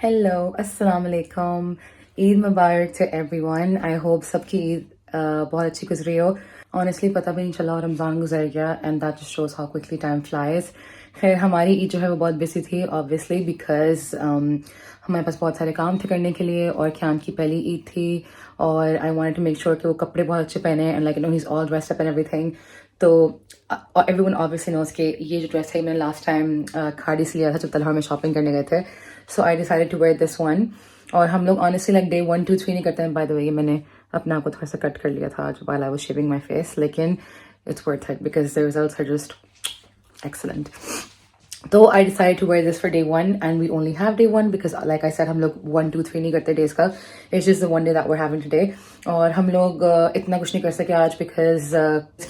Hello अस्सलाम वालेकुम। ईद मुबारक टू एवरीवन। आई होप सबकी ईद बहुत अच्छी गुजरी हो। ऑनेस्टली पता भी नहीं चला और रमज़ान गुजर गया and that just shows how quickly time flies. खैर हमारी ईद जो है वो बहुत बिजी थी ऑब्वियसली बिकॉज हमारे पास बहुत सारे काम थे करने के लिए और क्याम की पहली ईद थी और I wanted to make sure कि वो कपड़े बहुत अच्छे पहने and like he is all dressed up and everything. तो एवरीवन ऑब्वियसली नोज कि ये जो ड्रेस है मैंने लास्ट टाइम खाड़ी से लिया था जब तलहा में शॉपिंग करने गए थे। So I decided to wear this one. और हम लोग ऑनेस्टली लाइक डे 1 2 3 नहीं करते हैं। बाय द वे मैंने अपने आप को थोड़ा सा कट कर लिया था जब I was shaving my face, लेकिन it's worth it because the results are just excellent. तो I decided to wear this for day 1 and we only have day 1 because like I said हम लोग 1 2 3 नहीं करते days का. It's just the one day that we're having today. और हम लोग इतना कुछ नहीं कर सके आज because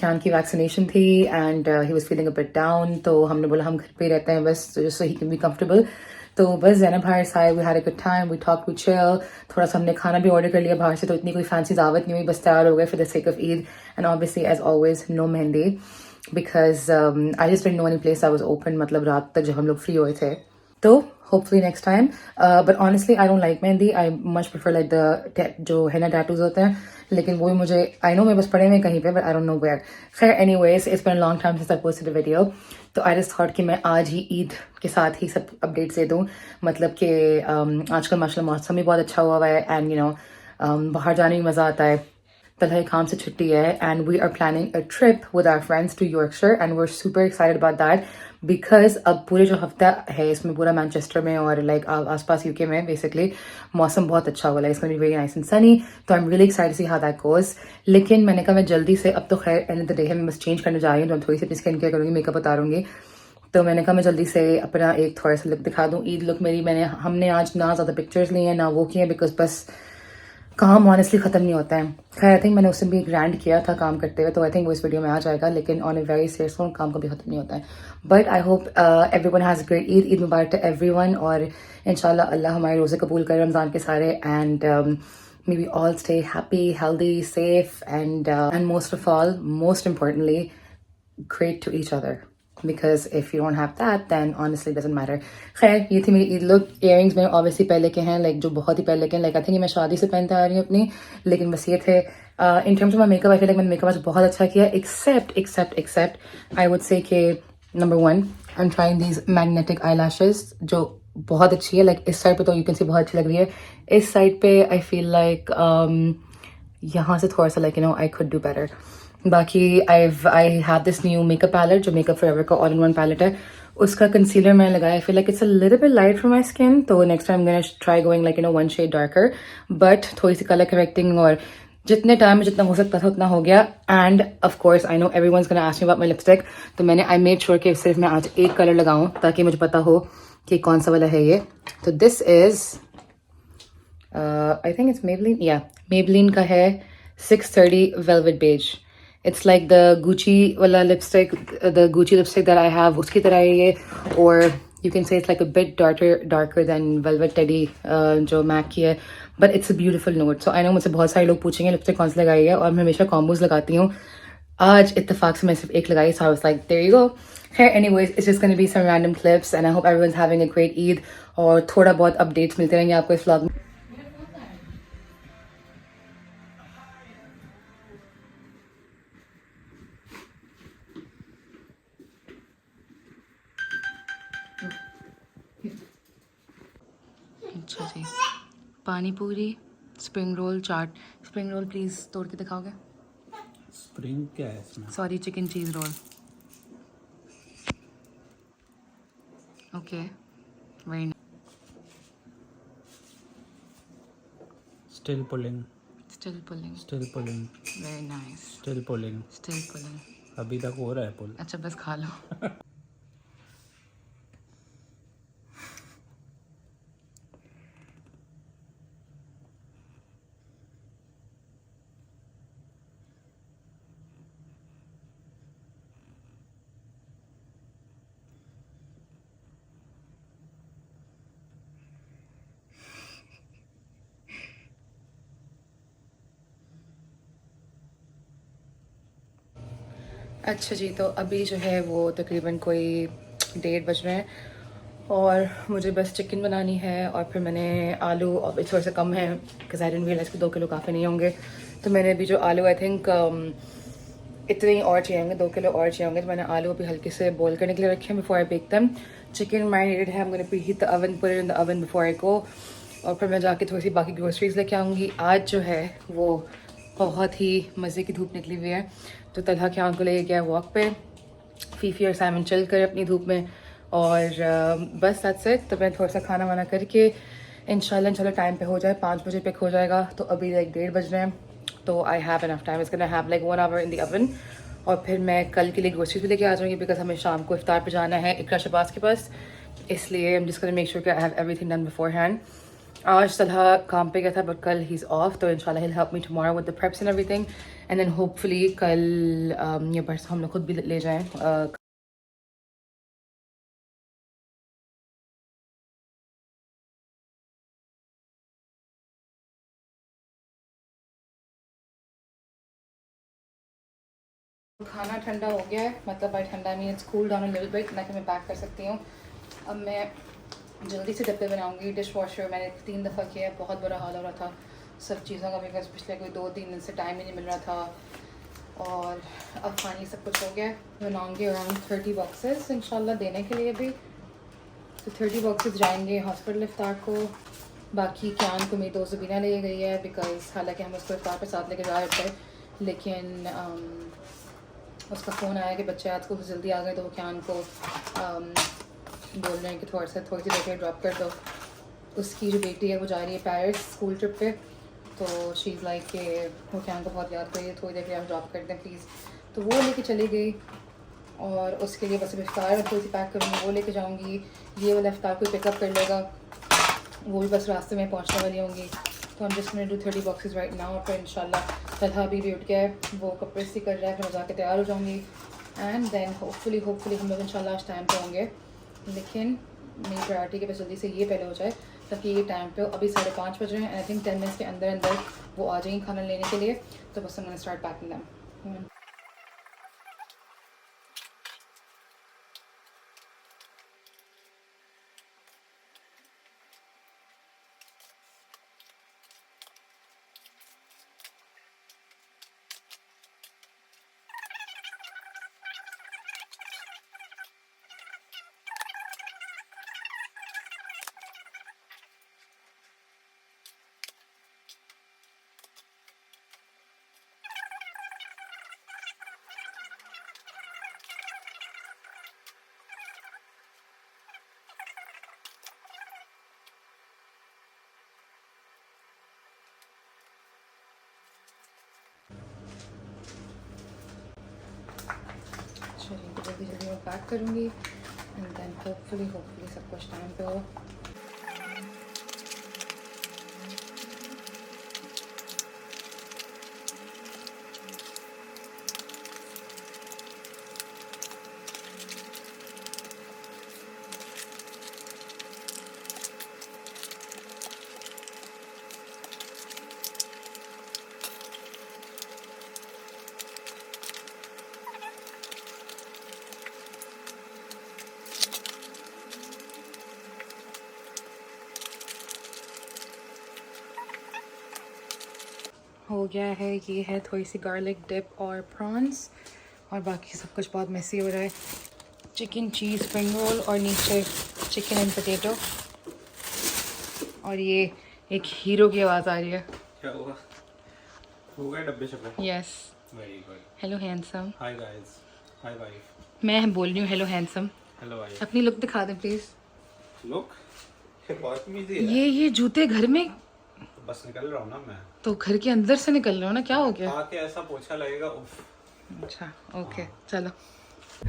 खान की vaccination थी and he was feeling a bit down. तो हमने बोला हम घर पे ही रहते हैं बस just so he can be comfortable. तो बस ज़ैनब बाहर से we had a good time, we talked, we chill. थोड़ा सा हमने खाना भी ऑर्डर कर लिया बाहर से, तो इतनी कोई फैंसी दावत नहीं हुई, बस तैयार हो गए for the sake of Eid. And obviously as always no mehndi because I just didn't know any place that was open मतलब रात तक जब हम लोग फ्री हुए थे. तो hopefully next time. But honestly I don't like mehndi. I much prefer like the जो henna tattoos होते हैं, लेकिन वो भी मुझे I know मेरे पास पड़े हुए कहीं पे but I don't know where. खैर anyways it's been a long time since I posted a video. तो I just thought कि मैं आज ही ईद के साथ ही सब अपडेट्स दे दूँ. मतलब कि आजकल माशाल्लाह मौसम भी बहुत अच्छा हुआ है and you know बाहर जाने में मज़ा आता है. तलहा काम से छुट्टी है and we are planning a trip with our friends to Yorkshire and we're super excited about that because अब पूरे जो हफ्ता है इसमें पूरा मैनचेस्टर में और लाइक आसपास यूके में बेसिकली मौसम बहुत अच्छा हुआ है. It's going to be very nice and sunny. तो I am really excited to see how that goes. लेकिन मैंने कहा मैं जल्दी से अब तो खैर एंड ऑफ द डे है, मैं बस चेंज करने जा रही हूँ तो मैं थोड़ी सी अपनी स्किन केयर करूँगी, मेकअप उतारूंगी. तो मैंने कहा मैं जल्दी से अपना एक थोड़ा सा लुक दिखा दूँ. ईद लुक मेरी हमने आज ना ज़्यादा पिक्चर्स ली हैं ना वो किए बिकॉज बस काम ऑनेस्टली ख़त्म नहीं होता है. खैर आई थिंक मैंने उससे भी एक ग्रैंड किया था काम करते हुए, तो आई थिंक वो इस वीडियो में आ जाएगा. लेकिन on a very serious note काम कभी ख़त्म नहीं होता है. But I hope everyone has a great Eid. Eid मुबारक टू एवरीवन और इंशाल्लाह अल्लाह हमारे रोज़े कबूल करे रमज़ान के सारे. And may we all stay happy healthy safe and most of all most importantly great to each other because if you don't have that then honestly it doesn't matter. खैर ये थी मेरी ईद लुक. इयरिंग्स में obviously पहले के हैं like जो बहुत ही पहले के हैं, लाइक आई थिंक मैं शादी से पहनते आ रही हूँ अपनी, लेकिन बस ये थे. In terms of my makeup I feel like मैंने मेकअप आज बहुत अच्छा किया एक्सेप्ट आई वुड से कि number 1 I am trying these magnetic eye lashes जो बहुत अच्छी है. लाइक इस साइड पे तो यू कैन सी बहुत अच्छी लग रही है. इस साइड पे आई फील लाइक यहाँ से थोड़ा सा like you know I could do better. बाकी I have this new makeup palette जो मेकअप फॉरएवर का ऑल इन वन पैलेट है. उसका कंसीलर मैंने लगाया. I feel like it's a little bit light for my skin. तो next time gonna try going like you know 1 shade darker but थोड़ी सी colour correcting और जितने टाइम में जितना हो सकता था उतना हो गया. End of course I know everyone's gonna ask me about my lipstick. तो मैंने आई मेड श्योर कि सिर्फ मैं आज एक कलर लगाऊं ताकि मुझे पता हो कि कौन सा वाला है ये. तो this is I think it's Maybelline का है 630 velvet beige. It's like the Gucci wala lipstick, the Gucci lipstick that I have. Uski tarah hai ye, or you can say it's like a bit darker than Velvet Teddy जो MAC की है, but it's a beautiful note. So I know मुझसे बहुत सारे लोग पूछेंगे lipstick कौन सी लगाई है और मैं हमेशा कॉम्बोज लगाती हूँ. आज इत्तेफाक से मैं सिर्फ एक लगाई, so I was like there you go. Hey, anyways, it's just going to be some random clips and I hope everyone's having a great Eid और थोड़ा बहुत updates मिलते रहेंगे आपको इस vlog में. अच्छा जी, पानी पूरी, spring roll, chaat. Spring roll please तोड़ के दिखाओगे? स्प्रिंग क्या है इसमें? Sorry, chicken cheese roll. Okay, very still pulling, still pulling, still pulling, very nice. Still pulling. Still pulling. अभी तक हो रहा है पुल. अच्छा बस खा लो. अच्छा जी, तो अभी जो है वो तकरीबन कोई 1:30 बज रहे हैं और मुझे बस चिकन बनानी है और फिर मैंने आलू और थोड़े से कम है बिकॉज आई डिडंट रियलाइज कि 2 किलो काफ़ी नहीं होंगे, तो मैंने अभी जो आलू आई थिंक इतने ही और चाहिए होंगे, 2 किलो और चाहिए होंगे, तो मैंने आलू अभी हल्के से बॉईल करने के लिए रखे हैं before I bake them. Chicken marinated है, I'm going to preheat the oven, put it in the oven before I go। और फिर मैं जाके थोड़ी सी बाकी ग्रोसरीज लेके आऊँगी। आज जो है वो बहुत ही मज़े की धूप निकली हुई है, तो तलहा के आँख को लेके गया वॉक पे, फीफी और साइमन चल कर अपनी धूप में, और बस दैट्स इट। तो मैं थोड़ा सा खाना वाना करके इंशाल्लाह टाइम पे हो जाए, 5 बजे पिक हो जाएगा, तो अभी लाइक 1:30 बज रहे हैं, तो I have enough time, it's gonna have like 1 hour in the oven. और फिर मैं कल के लिए ग्रोसरीज भी लेके आ जाऊँगी बिकॉज हमें शाम को इफ्तार पे जाना है इकरा शबाज के पास, इसलिए I am just gonna make sure कि I have everything done beforehand. आज तलहा काम पे गया था बट कल ही इज़ ऑफ, तो इंशाल्लाह he'll help me tomorrow with the preps and everything, and then hopefully कल या परसों हम लोग खुद भी ले जाएँ। खाना ठंडा हो गया है, मतलब बाय ठंडा mean it's cool down a little bit, ताकि मैं पैक कर सकती हूँ। अब मैं जल्दी से डब्बे बनाऊंगी। डिश वॉशर मैंने 3 दफ़ा किया है, बहुत बुरा हाल हो रहा था सब चीज़ों का बिकॉज पिछले कोई 2-3 दिन से टाइम ही नहीं मिल रहा था, और अब फाइनली सब कुछ हो गया है। बनाऊँगी अराउंड 30 बॉक्सेस इंशाल्लाह देने के लिए भी, तो 30 बॉक्सेस जाएंगे हॉस्पिटल इफ्तार को। बाकी कैन को मेरी दोस्त ज़बीना ले गई है बिकॉज हालांकि हम उसको इफ्तार पर साथ लेके जा रहे थे, लेकिन उसका फ़ोन आया कि बच्चे आज को जल्दी आ गए, तो वो कैन को बोल रहे हैं कि थोड़ी सी देर ड्रॉप कर दो। उसकी जो बेटी है वो जा रही है पेरिस स्कूल ट्रिप पे, तो शी इज़ लाइक कि वो कैन को बहुत याद करिए, थोड़ी देर के लिए हम ड्रॉप कर दें प्लीज़, तो वो लेके चली गई। और उसके लिए बस अब इफ्तार थोड़ी सी पैक करूँगी, वो लेके जाऊँगी। ये वाला इफ्तार कोई पिकअप कर लेगा, वो भी बस रास्ते में पहुँचने वाली होंगी, तो हम जस्ट में डू 30 बॉक्सेस राइट नाउ। फिर इंशाल्लाह तलहा अभी भी उठ गया है, वो कपड़े सी कर रहा है, फिर मैं जाके तैयार हो जाऊँगी, एंड देन होपफुली हम लोग इंशाल्लाह आज टाइम पे होंगे। लेकिन मेरी प्रायोरिटी के बस जल्दी से ये पहले हो जाए ताकि ये टाइम पे हो। अभी 5:30 बज रहे हैं, आई थिंक 10 मिनट्स के अंदर अंदर वो आ जाएंगी खाना लेने के लिए, तो बस हम स्टार्ट पैकिंग दैम। जल्दी जल्दी मैं पैक करूँगी, एंड देन होपफुली सब कुछ टाइम पे हो। हो गया है, ये है थोड़ी सी गार्लिक डिप और प्रॉन्स, और बाकी सब कुछ बहुत मेसी हो रहा है। चिकन चीज़ स्प्रिंग रोल और नीचे चिकन एंड पोटैटो, और ये एक हीरो की आवाज़ आ रही है। क्या हुआ? हो गए डब्बे शब्बे? Yes, very good. Hello handsome. Hi guys, hi wife. मैं बोल रही हूँ हेलो हैंडसम। Hello wife. अपनी लुक दिखा दें प्लीज़। लुक, ये बहुत मीज़ी है। ये जूते घर में, तो बस निकल रहा हूँ ना मैं, तो घर के अंदर से निकल रहा हूँ ना, क्या हो गया? आके ऐसा पोछा लगेगा, उफ। अच्छा ओके चलो।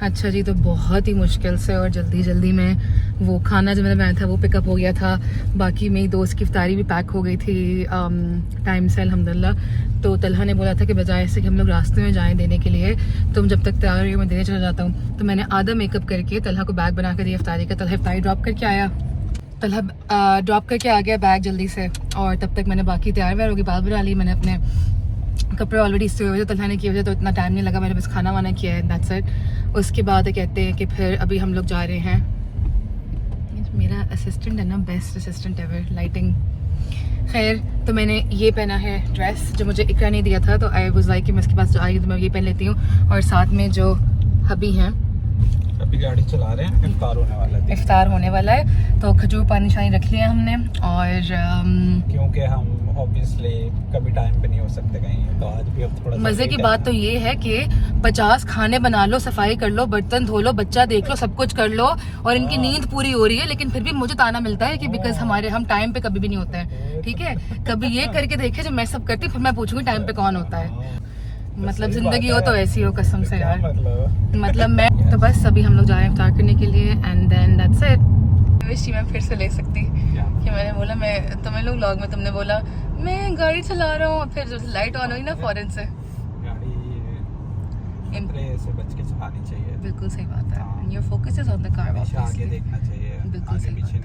अच्छा जी, तो बहुत ही मुश्किल से और जल्दी में वो खाना जो मैंने बनाया था वो पिकअप हो गया था। बाकी मेरी दोस्त की इफ्तारी भी पैक हो गई थी टाइम से अल्हम्दुलिल्लाह। तो तलहा ने बोला था कि बजाय इससे कि हम लोग रास्ते में जाएं देने के लिए, तुम जब तक तैयार हो मैं देने चला जाता हूँ। तो मैंने आधा मेकअप करके तलहा को बैग बना कर दिया इफ्तारी का। तलहा इफ्तारी ड्रॉप करके आया, तलहा ड्रॉप करके आ गया बैग जल्दी से, और तब तक मैंने बाकी तैयार व्यार होगी, बाल बना ली, मैंने अपने कपड़े ऑलरेडी इससे हुए थे, तलहा ने किए हुए थे, तो इतना टाइम नहीं लगा, मैंने बस खाना वाना किया है, दैट्स इट। उसके बाद कहते हैं कि फिर अभी हम लोग जा रहे हैं, मेरा असिस्टेंट है ना, बेस्ट असिस्टेंट एवर, लाइटिंग। खैर, तो मैंने ये पहना है ड्रेस जो मुझे इकरा नहीं दिया था, तो आई वाज लाइक कि मैं इसके पास जो आई तो मैं ये पहन लेती हूँ। और साथ में जो हबी हैं अभी गाड़ी चला रहे हैं, इफ्तार होने वाला है। इफ्तार होने वाला है, तो खजूर पानी शानी रख लिया हमने। और क्योंकि हम ऑब्वियसली कभी टाइम पे नहीं हो सकते कहीं, तो आज भी अब थोड़ा मजे की बात तो ये है कि 50 खाने बना लो, सफाई कर लो, बर्तन धो लो, बच्चा देख लो, सब कुछ कर लो और इनकी नींद पूरी हो रही है, लेकिन फिर भी मुझे ताना मिलता है कि बिकॉज हम टाइम पे कभी भी नहीं होते हैं। ठीक है, कभी ये करके देखे जब मैं सब करती, फिर मैं पूछूंगी टाइम पे कौन होता है। मतलब जिंदगी हो तो ऐसी हो, कसम से यार। मतलब मैं तो बस अभी हम लोग जा रहे हैं इफ्तार करने के लिए एंड देन दैट्स इट। मैं फिर से ले सकती कि मैंने बोला, मैं तुम्हें लोग व्लॉग में तुमने बोला मैं गाड़ी चला रहा हूँ, फिर जो लाइट ऑन हुई ना फौरन से। गाड़ी से बच के चलानी चाहिए। बिल्कुल सही बात है। Your focus is on the car, आगे देखना चाहिए, बिल्कुल सही बात है।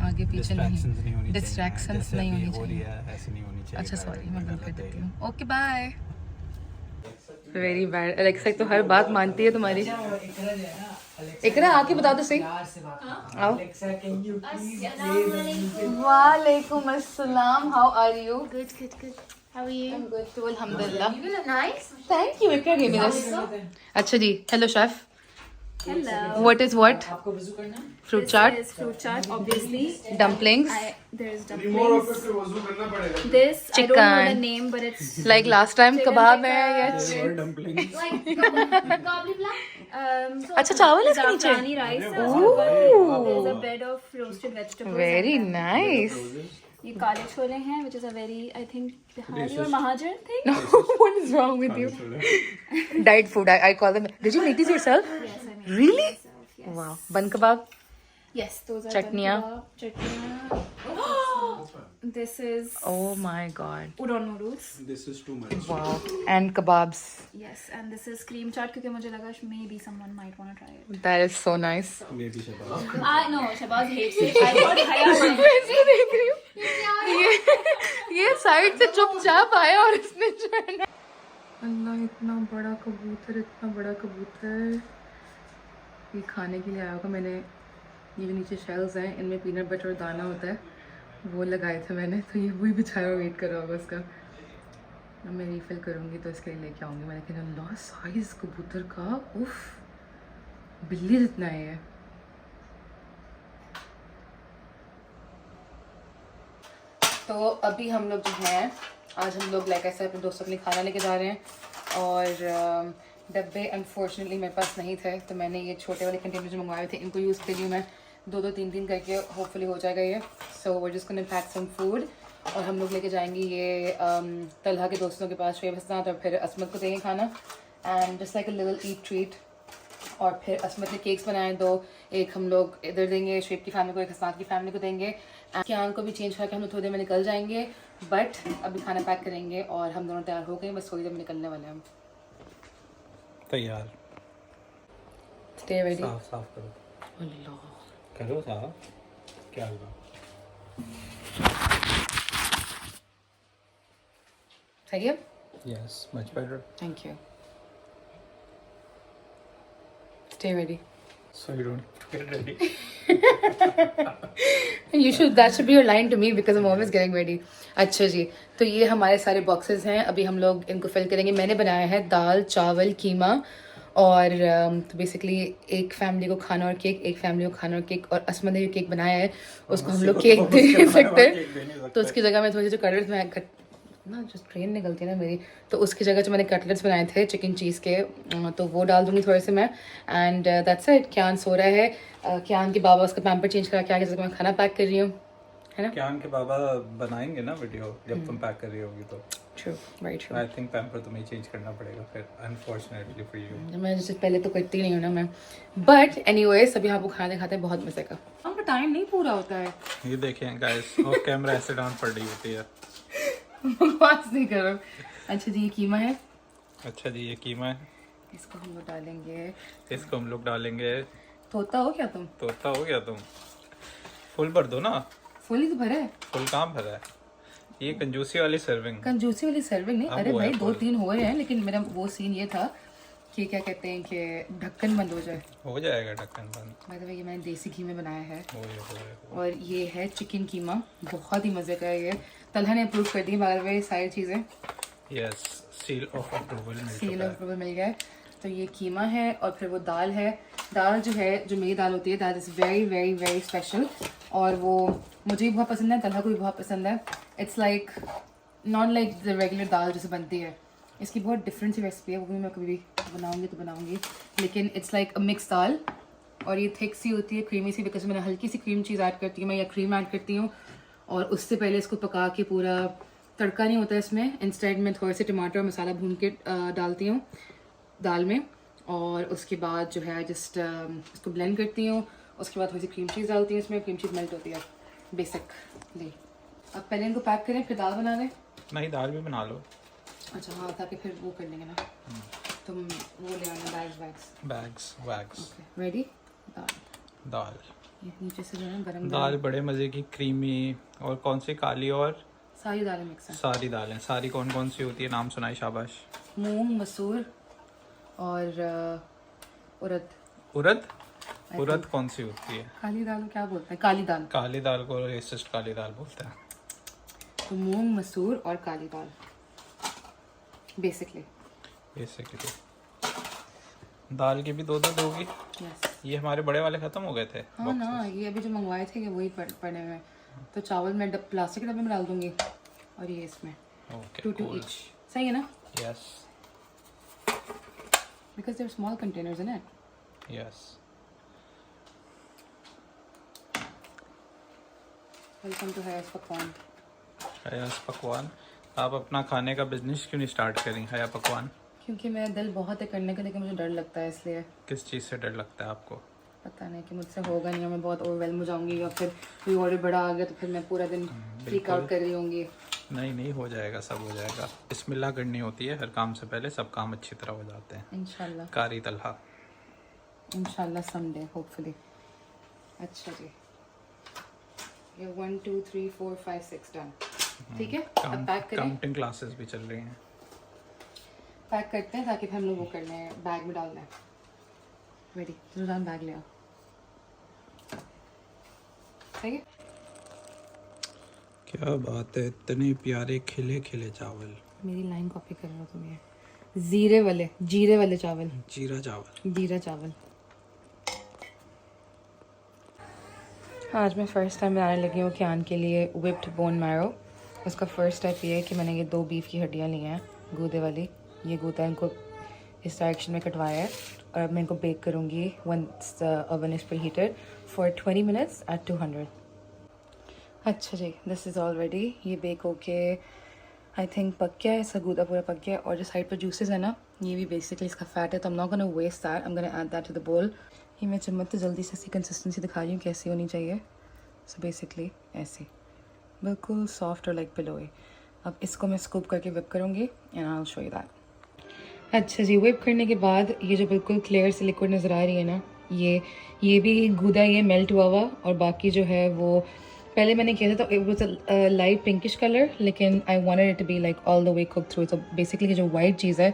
आगे पीछे नहीं, डिस्ट्रैक्शंस नहीं होनी चाहिए। ऐसे नहीं होनी चाहिए। अच्छा सॉरी, मैं बंद कर देती हूँ। Okay bye. Very bad. Alexa तो हर बात मानती है तुम्हारी। इकरा आके बता दो सही। आओ। वालेकुम अस्सलाम। How are you? Good, good, good. How are you? I'm good too, alhamdulillah. You look nice. Thank you. Iqra gave me this. अच्छा जी, hello chef. Hello. What is what? Fruit chaat, This is fruit chaat, obviously. dumplings, There's dumplings. This, I don't know Chicken. the name, but it's like last time Chicken kebab है tikka. या like gobli blah. So अच्छा, चावल है इसके नीचे? Zafrani rice है उसके ऊपर there's a bed of roasted vegetables. very and then nice. ये काले छोले हैं, which is a very, I think, Bihari or Mahajan thing. No, what is wrong with you? Diet food. I call them. Did you make these yourself? Yes, I made Really? it myself, yes. Wow. Bun kebab. Yes, those are Chutneya. Chutneya. This is Oh my god. udon noodles. This is too much. Wow. And kebabs. Yes, and this is cream chaat क्योंकि मुझे लगा maybe someone might want to try it. That is so nice. Maybe Shabazz. I no, Shabazz hates it. I thought Haya might. ऐसे देख रही हूँ। ये side से चुपचाप आया और इसने जो है ना, अल्लाह इतना बड़ा कबूतर, इतना बड़ा कबूतर। ये खाने के लिए आया होगा। मैंने ये जो नीचे शेल्स हैं इनमें पीनट बटर और दाना होता है, वो लगाए थे मैंने, तो ये वही बिछाया हुआ वेट कर रहा होगा उसका। अब मैं रीफिल करूँगी तो इसके लिए लेके आऊँगी। मैंने कहा अल्लाह साइज कबूतर का, उफ, बिल्ली जितना है ये। तो अभी हम लोग जो हैं, आज हम लोग लाइक ऐसे अपने दोस्तों के लिए खाना लेके जा रहे हैं और डब्बे अनफॉर्चुनेटली मेरे पास नहीं थे, तो मैंने ये छोटे वाले कंटेनर जो मंगवाए थे इनको यूज़ कर लिया मैं। 2-2 3-3 करके होपफुली हो जाएगा ये। सो वो just gonna pack some food और हम लोग लेके जाएंगे ये तलहा के दोस्तों के पास, शुएब हसनात, और फिर असमत को देंगे खाना and just like a little eat treat. और फिर असमत ने केक्स बनाए 2, एक हम लोग इधर देंगे शुएब की फैमिली को, एक हसनात की फैमिली को देंगे। कियान को भी चेंज करके हम लोग थोड़ी देर में निकल जाएंगे, बट अभी खाना पैक करेंगे और हम दोनों तैयार हो गए, बस थोड़ी देर में निकलने वाले हैं हम। तैयार। Stay ready. साफ करो। अल्लाह करो साफ। क्या होगा? सही है? Yes, much better. Thank you. Stay ready. So you don't get ready. You should. That should be your line to me because I'm always getting ready. अच्छा जी, तो ये हमारे सारे बॉक्सेस हैं, अभी हम लोग इनको फिल करेंगे। मैंने बनाया है दाल, चावल, कीमा और तो बेसिकली एक फैमिली को खाना और केक, एक फैमिली को खाना और केक, और असमत ने जो केक बनाया है उसको हम लोग केक दे नहीं सकते, तो उसकी जगह में थोड़ी सी कटलेट्स में ना, जो ट्रेन निकलती है ना मेरी, तो उसकी जगह जो मैंने कटलेट्स बनाए थे चिकन चीज़ के, तो वो डाल दूंगी थोड़े से मैं। And that's it. कियान सो रहा है, कियान के बाबा उसका पैम्पर चेंज करा के आगे जगह मैं खाना पैक कर रही हूँ, है ना? कियान के बाबा बनाएंगे ना वीडियो जब तुम पैक कर रही होगी तो। True, very true. I think pamper तुम्हें चेंज करना पड़ेगा फिर, अनफॉर्चुनेटली फॉर यू। मैं जैसे पहले तो करती नहीं हूँ ना मैं, बट एनीवेज अभी आपको खाना खाते हैं बहुत मजे का। हमको टाइम नहीं पूरा होता है। ये देखें गाइस, और कैमरा ऐसे डाउन पड़ रही होती है। बकवास नहीं करो। अच्छा जी, ये कीमा है। अच्छा जी, ये कीमा है, इसको हम लोग डालेंगे। इसको हम लोग डालेंगे। तोता हो क्या तुम? तोता हो गया तुम। फुल भर दो ना। फुल ही तो भरा है। फुल काम भरा है। ये कंजूसी वाली सर्विंग। कंजूसी वाली सर्विंग नहीं, अब अरे वो है भाई फुल। 2-3 हो रहे हैं, लेकिन मेरा वो सीन ये था कि क्या कहते हैं कि ढक्कन बंद हो जाए। हो जाएगा ढक्कन बंद। बाय द वे ये मैंने देसी घी में बनाया है। हो। और ये है चिकन कीमा, बहुत ही मज़े का है ये। तलहा ने अप्रूव कर दी बाय द वे सारी चीज़ें। यस, सील ऑफ अप्रूवल मिल गया है। तो ये कीमा है और फिर वो दाल है। दाल जो है, जो मेरी दाल होती है, that is very very very special. और वो मुझे भी बहुत पसंद है, तलहा को भी बहुत पसंद है। It's like not like the regular dal जैसे बनती है, इसकी बहुत डिफरेंट सी रेसिपी है। वो भी मैं कभी भी बनाऊंगी लेकिन इट्स लाइक अ मिक्स दाल। और ये थिक सी होती है, क्रीमी सी, बिकॉज मैंने हल्की सी क्रीम चीज़ ऐड करती हूँ मैं, या क्रीम ऐड करती हूँ। और उससे पहले इसको पका के, पूरा तड़का नहीं होता इसमें, इंस्टेड में थोड़े से टमाटर और मसाला भून के डालती हूँ दाल में। और उसके बाद जो है जस्ट इसको ब्लेंड करती हूँ। उसके बाद थोड़ी सी क्रीम चीज़ डालती हूँ इसमें, क्रीम चीज़ मेल्ट होती है बेसिकली। अब पहले इनको पैक करें फिर दाल बना लें। नहीं, दाल भी बना लो। अच्छा हाँ, ताकि फिर वो कर लेंगे ना, तुम वो ले आना बैग्स। Okay ready. दाल ये नीचे से जो है गरम दाल बड़े मज़े की, क्रीमी। और कौन सी? काली और सारी दालें मिक्स हैं। सारी दालें। सारी कौन कौन सी होती है? नाम सुनाई, शाबाश। मूंग, मसूर और उड़द। उड़द कौन सी होती है? काली दाल क्या बोलते हैं? काली दाल। काली दाल को रेसिस्ट काली दाल बोलते हैं। तो मूंग, मसूर और काली दाल बेसिकली। दाल की भी दो दोगी? यस। ये हमारे बड़े वाले खत्म हो गए थे। हाँ ना, ये अभी जो मंगवाए थे वही पड़े हुए हैं। तो चावल मैं प्लास्टिक के डब्बे में डाल दूंगी और ये इसमें। Okay, 2 each. सही है ना? Yes. Because they're small containers in it. Yes. Welcome to हयास पकवान। हयास पकवान। आप अपना खाने का बिजनेस क्यों नहीं स्टार्ट करें, हया पकवान? क्योंकि मेरा दिल बहुत है करने का, लेकिन मुझे डर लगता है इसलिए। किस चीज़ से डर लगता है आपको? पता नहीं कि मुझसे होगा नहीं, मैं बहुत ओवरवेल्म हो जाऊंगी, या फिर कोई ऑर्डर बड़ा आ गया तो फिर मैं पूरा दिन फ्रीक आउट कर रही होंगी। नहीं, हो जाएगा, सब हो जाएगा। बिस्मिल्लाह करनी होती है हर काम से पहले, सब काम अच्छी तरह हो जाते हैं इंशाल्लाह। कारी तलहा। इंशाल्लाह समडे होपफुली। अच्छा जी, ये 1 2 3 4 5 6 डन। ठीक है, अब पैक करें। काउंटिंग क्लासेस भी चल रही हैं। पैक करते हैं ताकि फिर हम लोग वो कर लें, बैग में डाल दें। रेडी, रुझान बैग ले आओ। सही है। क्या बात है, इतने प्यारे खिले खिले चावल। मेरी लाइन कॉपी कर रहे हो तुम? ये जीरे वाले चावल। जीरा चावल। आज मैं फ़र्स्ट टाइम बनाने लगी हूँ कियान के लिए विप्ड बोन मैरो। उसका फ़र्स्ट स्टेप ये है कि मैंने ये 2 बीफ की हड्डियाँ ली हैं, गूदे वाली। ये गूदा इनको इस डायरेक्शन में कटवाया है और अब मैं इनको बेक करूँगी once the oven is preheated for 20 minutes at 200। अच्छा जी, दिस इज़ ऑल रेडी। ये बेक होके आई थिंक पक गया है, इसका गूदा पूरा पक गया है। और जो साइड पर जूसेस है ना, ये भी बेसिकली इसका फैट है, तो I am not gonna waste that, I am gonna add that to the bowl. ये मैं चम्मच तो जल्दी से इसकी कंसिस्टेंसी दिखा रही हूँ कैसी होनी चाहिए। सो बेसिकली ऐसी, बिल्कुल सॉफ्ट और लाइक पिलोए। अब इसको मैं स्कूप करके विप करूँगी and I will show you that. अच्छा जी, विप करने के बाद ये जो बिल्कुल क्लियर सी लिक्विड नज़र आ रही है ना, ये भी गूदा ये मेल्ट हुआ हुआ, और बाकी जो है वो पहले मैंने किया था तो it was a light pinkish colour, लेकिन I wanted it to be like all the way cook through. तो बेसिकली ये जो वाइट चीज़ है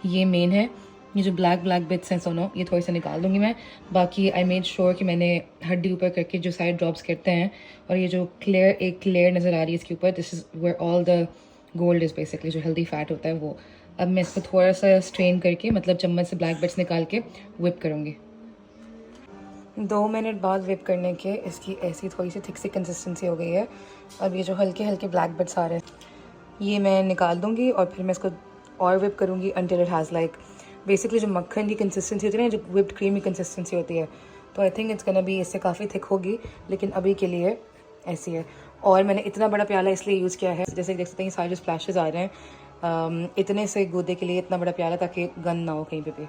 ये मेन है, ये जो ब्लैक बिट्स हैं सोनो, ये थोड़ी सा निकाल दूंगी मैं। बाकी आई मेड श्योर कि मैंने हड्डी ऊपर करके जो साइड ड्रॉप्स करते हैं, और ये जो एक क्लियर नज़र आ रही है इसके ऊपर, this is where all the gold is basically, जो हेल्दी फैट होता है वो। अब मैं इसको थोड़ा सा स्ट्रेन करके, मतलब चम्मच से ब्लैक बिट्स निकाल के विप करूँगी। 2 मिनट बाद विप करने के इसकी ऐसी थोड़ी सी थिक सी कंसिस्टेंसी हो गई है। अब ये जो हल्के हल्के ब्लैक बिट्स आ रहे हैं ये मैं निकाल दूँगी और फिर मैं इसको और विप करूँगी until it has like basically जो मक्खन की कंसिस्टेंसी होती है ना, जो विप्ड क्रीम की कंसिस्टेंसी होती है। तो आई थिंक इट्स गोना बी, इससे काफ़ी थिक होगी, लेकिन अभी के लिए ऐसी है। और मैंने इतना बड़ा प्याला इसलिए यूज़ किया है, जैसे देख सकते हैं सारे जो स्प्लैशेस आ रहे हैं इतने से गूदे के लिए इतना बड़ा प्याला, ताकि गंद ना हो कहीं पे भी।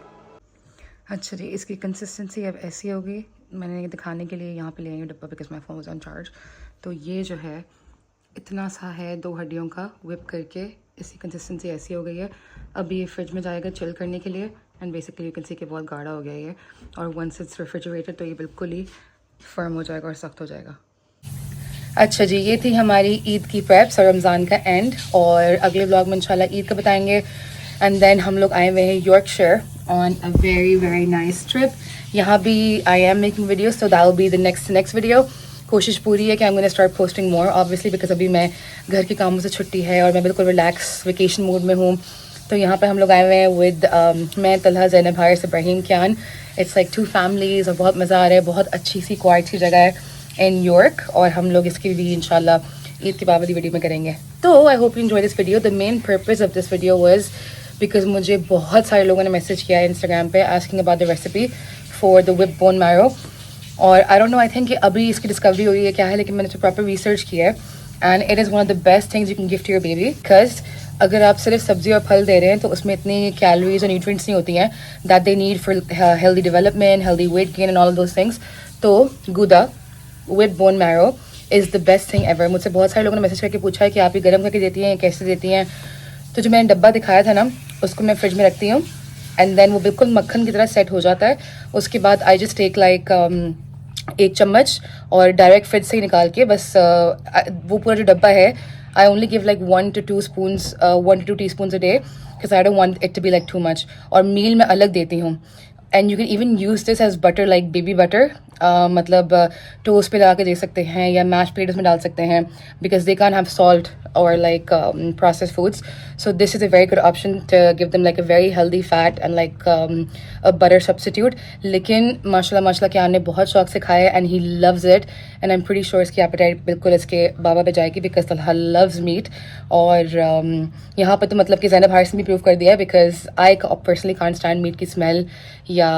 अच्छा जी, इसकी कंसिस्टेंसी अब ऐसी होगी। मैंने दिखाने के लिए यहाँ पे ले आई हूँ डब्बा, because my phone was on charge. तो ये जो है इतना सा है 2 हड्डियों का, विप करके इसकी कंसिस्टेंसी ऐसी हो गई है। अभी ये फ्रिज में जाएगा चिल करने के लिए, and basically you can see कि बहुत गाढ़ा हो गया ये। और वंस इट्स रेफ्रिजरेटेड तो ये बिल्कुल ही फर्म हो जाएगा और सख्त हो जाएगा। अच्छा जी, ये थी हमारी ईद की प्रेप्स और रमज़ान का एंड, और अगले व्लॉग में इंशाल्लाह ईद का बताएंगे। एंड देन हम लोग आए हुए हैं Yorkshire on a very nice trip. यहाँ भी I am making videos, so that will be the next video. कोशिश पूरी है कि I'm gonna start posting more, obviously because अभी मैं घर के कामों से छुट्टी है और मैं बिल्कुल रिलैक्स वेकेशन मूड में हूँ. तो यहाँ पे हम लोग आए हुए हैं विद मैं, तलहा, ज़ैनब, हारिस, इब्राहिम, कियान. इट्स लाइक 2 families और बहुत मज़ा आ रहा है. बहुत अच्छी सी क्वाइट सी जगह है इन यॉर्क और हम लोग इसकी भी इंशाल्लाह ईद की पाबंदी वीडियो में करेंगे. तो I hope you enjoy this video. The main purpose of this video was because मुझे बहुत सारे लोगों ने मैसेज किया है इंस्टाग्राम पे asking about the recipe for the whipped bone marrow. और I don't know, I think अभी इसकी डिस्कवरी हुई है क्या है, लेकिन मैंने तो प्रॉपर रिसर्च किया है and it is one of the best things you can gift your baby. Because अगर आप सिर्फ सब्जी और फल दे रहे हैं तो उसमें इतनी कैलोरीज और न्यूट्रिएंट्स नहीं होती हैं that they need for healthy development, healthy weight gain and all those things. तो गूदा with bone marrow is the best thing ever. मुझसे बहुत सारे लोगों ने मैसेज करके पूछा है कि आप ये गर्म करके देती हैं, कैसे देती हैं. तो जो मैंने डब्बा दिखाया था ना, उसको मैं फ्रिज में रखती हूँ एंड देन वो बिल्कुल मक्खन की तरह सेट हो जाता है. उसके बाद आई जस्ट टेक लाइक 1 चम्मच और डायरेक्ट फ्रिज से ही निकाल के बस वो पूरा जो डब्बा है I only give like 1 to 2 spoons 1 to 2 teaspoons a day because I don't want it to be like too much. और मील में अलग देती हूँ and you can even use this as butter, like baby butter. मतलब toast पे लगा के दे सकते हैं या मैश पोटैटोज में डाल सकते हैं because they can have salt और like processed foods. So this is a very good option to give them like a very healthy fat and like a butter substitute. लेकिन माशाल्लाह कियान ने बहुत शौक से खाया and he loves it and I'm pretty sure इसकी appetite बिल्कुल इसके बाबा पे जाएगी because तलहा loves meat. और यहाँ पर तो मतलब कि ज़ैनब, हारिस ने भी प्रूव कर दिया है because I personally can't stand meat की smell या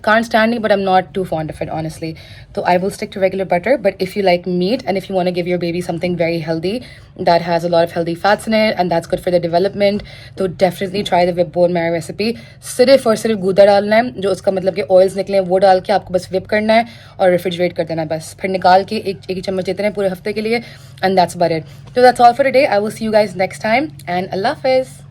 can't stand it, but I'm not too fond of it honestly. So I will stick to regular butter, but if you like meat and if you want to give your baby something very healthy that has a lot of healthy fats in it and that's good for the development, तो definitely try the whipped bone marrow recipe. सिर्फ और सिर्फ गूदा डालना है, जो उसका मतलब कि ऑयल्स निकले वो डाल के आपको बस whip करना है और रेफ्रिजरेट कर देना है बस. फिर निकाल के एक चम्मच देते हैं पूरे हफ्ते के लिए and that's about it. So that's all for today. I will see you guys next time and Allah Hafiz.